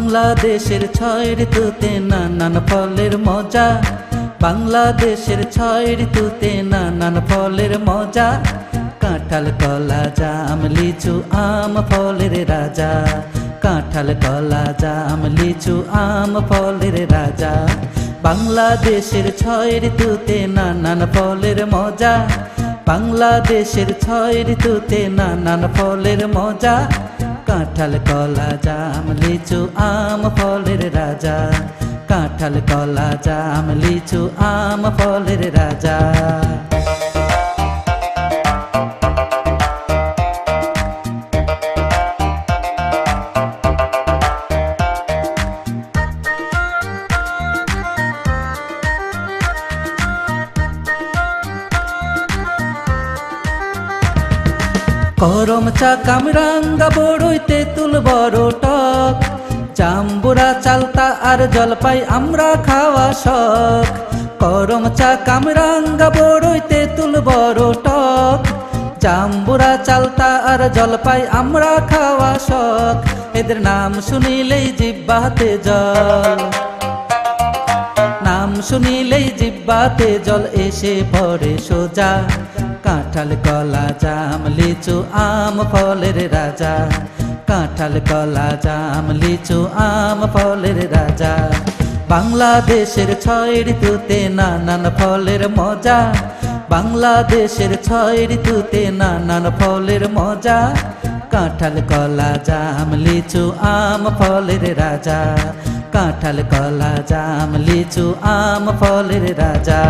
বাংলাদেশের ছয় ঋতুতে নানান ফলের মজা, বাংলাদেশের ছয় ঋতুতে নানান ফলের মজা। কাঁঠাল কলা জাম লিচু আম ফলের রাজা, কাঁঠাল কলা জাম লিচু আম ফলের রাজা। বাংলাদেশের ছয় ঋতুতে নানান ফলের মজা, বাংলাদেশের ছয় ঋতুতে নানান ফলের মজা। কাঁঠাল কলা জাম লিচু আম ফলের রাজা, কাঁঠাল কলা জাম লিচু আম ফলের রাজা। করম চা কামরাঙ্গা বড়ই তেঁতুল বড় টক, জাম্বুরা চালতা আর জলপাই আমরা খাওয়া শখ। করম চা কামরাঙ্গা বড়ই তেঁতুল বড় টক, জাম্বুরা চালতা আর জলপাই আমরা খাওয়া শখ। এদের নাম শুনিলেই জিহ্বাতে জল, নাম শুনিলেই জিহ্বাতে জল এসে পড়ে সোজা। কাঁঠাল কলা জাম লিচু আম ফলের রাজা, কাঁঠাল কলা জাম লিচু আম ফলের রাজা। বাংলাদেশের ছয় ঋতুতে নানান ফলের মজা, বাংলাদেশের ছয় ঋতুতে নানান ফলের মজা। কাঁঠাল কলা জাম লিচু আম ফলের রাজা, কাঁঠাল কলা জাম লিচু আম ফলের রাজা।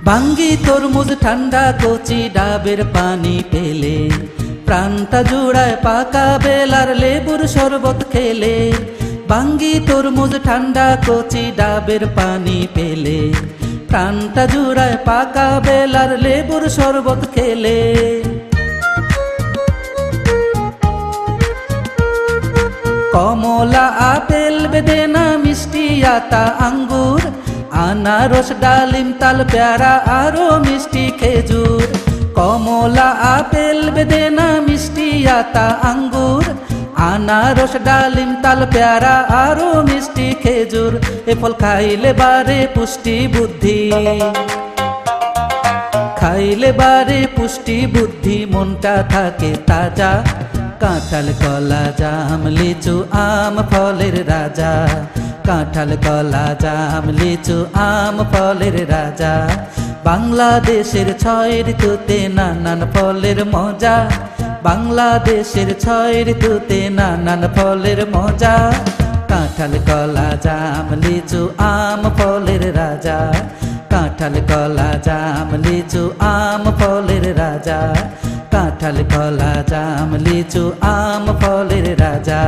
ভাঙ্গি তরমুজ ঠান্ডা কচি ডাবের পানি পেলে, প্রাণটা জুড়ায় পাকা বেলার লেবুর শরবত খেলে। ভাঙ্গি তরমুজ ঠান্ডা কচি ডাবের পানি পেলে, প্রাণটা জুড়ায় পাকা বেলার লেবুর শরবত খেলে। কমলা আপেল বেদেনা মিষ্টি আতা আঙ্গুর, আনারস ডালিম তাল পেয়ারা আরো মিষ্টি খেজুর। কমলা আপেল বেদেনা মিষ্টি আতা আঙ্গুর, আনারস ডালিম তাল পেয়ারা আরো মিষ্টি খেজুর। এ ফল খাইলে বারে পুষ্টি বুদ্ধি, খাইলে বারে পুষ্টি বুদ্ধি মনটা থাকে তাজা। কাঁঠাল কলা জাম লিচু আম ফলের রাজা, কাঁঠাল কলা জাম লিচু আম ফলের রাজা। বাংলাদেশের ছয় ঋতুতে নানান ফলের মজা, বাংলাদেশের ছয় ঋতুতে নানান ফলের মজা। কাঁঠাল কলা জাম লিচু আম ফলের রাজা, কাঁঠাল কলা জাম লিচু আম ফলের রাজা, কাঁঠাল কলা জাম লিচু আম ফলের রাজা।